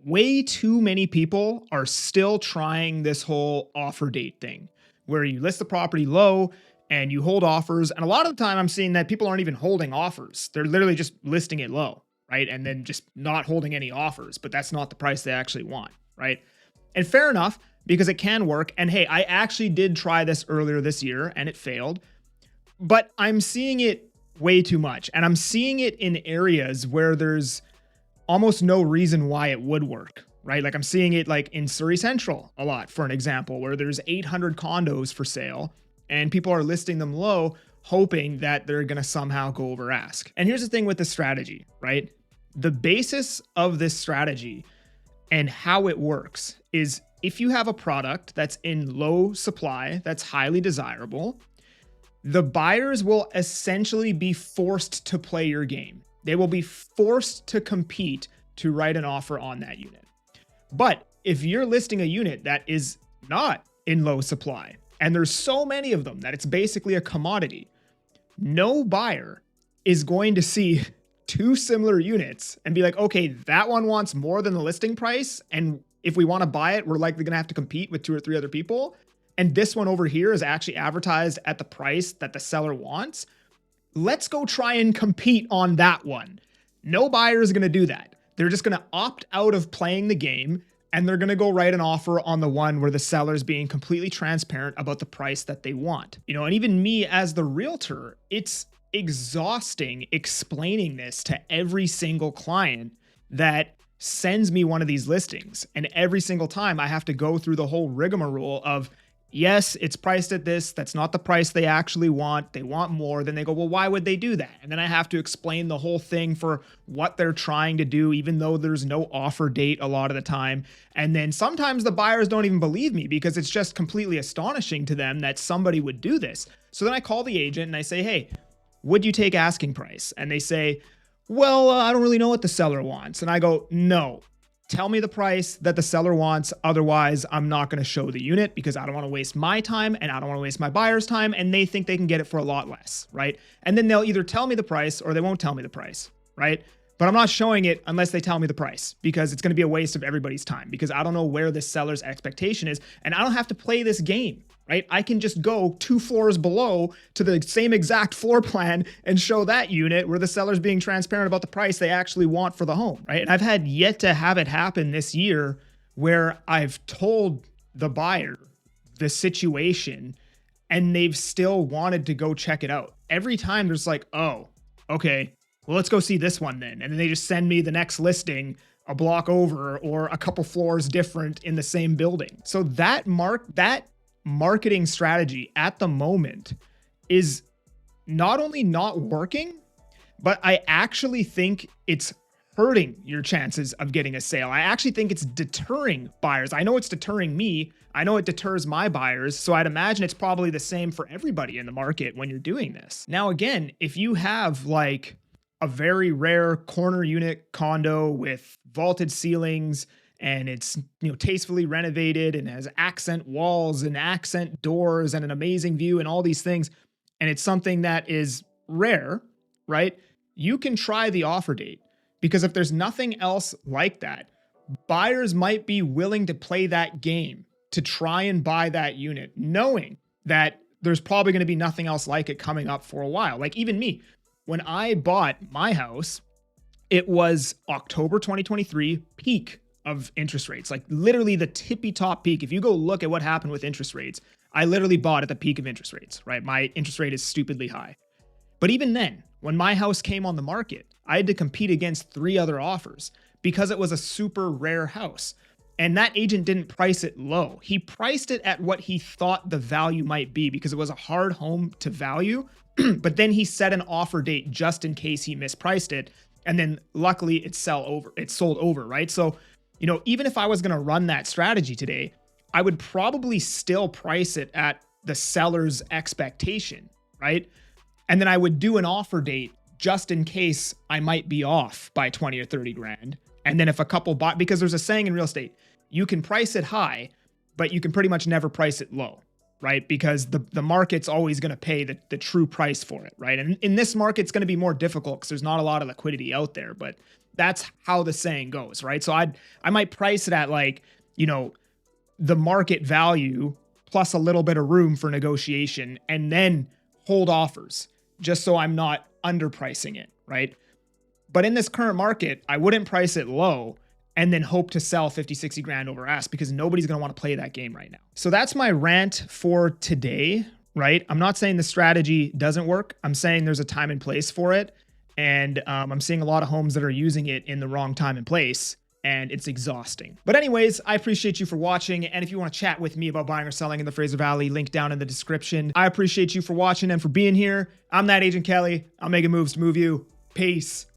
way too many people are still trying this whole offer date thing where you list the property low and you hold offers. And a lot of the time I'm seeing that people aren't even holding offers. They're literally just listing it low, right? And then just not holding any offers, but that's not the price they actually want, right? And fair enough, because it can work. And hey, I actually did try this earlier this year and it failed, but I'm seeing it way too much. And I'm seeing it in areas where there's almost no reason why it would work, right? Like I'm seeing it like in Surrey Central a lot, for an example, where there's 800 condos for sale and people are listing them low, hoping that they're going to somehow go over ask. And here's the thing with the strategy, right? The basis of this strategy and how it works is if you have a product that's in low supply, that's highly desirable, the buyers will essentially be forced to play your game. They will be forced to compete to write an offer on that unit. But if you're listing a unit that is not in low supply, and there's so many of them that it's basically a commodity, no buyer is going to see two similar units and be like, okay, that one wants more than the listing price, and if we want to buy it, we're likely going to have to compete with 2 or 3 other people. And this one over here is actually advertised at the price that the seller wants. Let's go try and compete on that one. No buyer is going to do that. They're just going to opt out of playing the game, and they're going to go write an offer on the one where the seller's being completely transparent about the price that they want. And even me as the realtor, it's exhausting explaining this to every single client that sends me one of these listings. And every single time I have to go through the whole rigmarole of, yes, it's priced at this. That's not the price they actually want. They want more. Then they go, well, why would they do that? And then I have to explain the whole thing for what they're trying to do, even though there's no offer date a lot of the time. And then sometimes the buyers don't even believe me because it's just completely astonishing to them that somebody would do this. So then I call the agent and I say, hey, would you take asking price? And they say, well, I don't really know what the seller wants. And I go, no. Tell me the price that the seller wants. Otherwise, I'm not going to show the unit because I don't want to waste my time and I don't want to waste my buyer's time. And they think they can get it for a lot less, right? And then they'll either tell me the price or they won't tell me the price, right? But I'm not showing it unless they tell me the price because it's going to be a waste of everybody's time because I don't know where the seller's expectation is and I don't have to play this game, right? I can just go 2 floors below to the same exact floor plan and show that unit where the seller's being transparent about the price they actually want for the home, right? And I've had yet to have it happen this year where I've told the buyer the situation and they've still wanted to go check it out. Every time there's like, oh, okay, well, let's go see this one then. And then they just send me the next listing a block over or a couple floors different in the same building. So that marketing strategy at the moment is not only not working, but I actually think it's hurting your chances of getting a sale. I actually think it's deterring buyers. I know it's deterring me. I know it deters my buyers. So I'd imagine it's probably the same for everybody in the market when you're doing this. Now, again, if you have like a very rare corner unit condo with vaulted ceilings and it's, tastefully renovated and has accent walls and accent doors and an amazing view and all these things, and it's something that is rare, right? You can try the offer date because if there's nothing else like that, buyers might be willing to play that game to try and buy that unit, knowing that there's probably going to be nothing else like it coming up for a while. Like even me, when I bought my house, it was October 2023 peak of interest rates, like literally the tippy top peak. If you go look at what happened with interest rates, I literally bought at the peak of interest rates, right? My interest rate is stupidly high. But even then, when my house came on the market, I had to compete against 3 other offers because it was a super rare house. And that agent didn't price it low. He priced it at what he thought the value might be because it was a hard home to value. But then he set an offer date just in case he mispriced it. And then luckily it sold over, right? So, even if I was going to run that strategy today, I would probably still price it at the seller's expectation, right? And then I would do an offer date just in case I might be off by 20 or 30 grand. And then if a couple buy, because there's a saying in real estate, you can price it high, but you can pretty much never price it low, right? Because the market's always going to pay the true price for it, right? And in this market, it's going to be more difficult because there's not a lot of liquidity out there. But that's how the saying goes, right? So I might price it at like, you know, the market value plus a little bit of room for negotiation, and then hold offers just so I'm not underpricing it, right? But in this current market, I wouldn't price it low and then hope to sell 50, 60 grand over ask, because nobody's going to want to play that game right now. So that's my rant for today, right? I'm not saying the strategy doesn't work. I'm saying there's a time and place for it. And I'm seeing a lot of homes that are using it in the wrong time and place, and it's exhausting. But anyways, I appreciate you for watching. And if you want to chat with me about buying or selling in the Fraser Valley, link down in the description. I appreciate you for watching and for being here. I'm that Agent Kelly. I'm making moves to move you. Peace.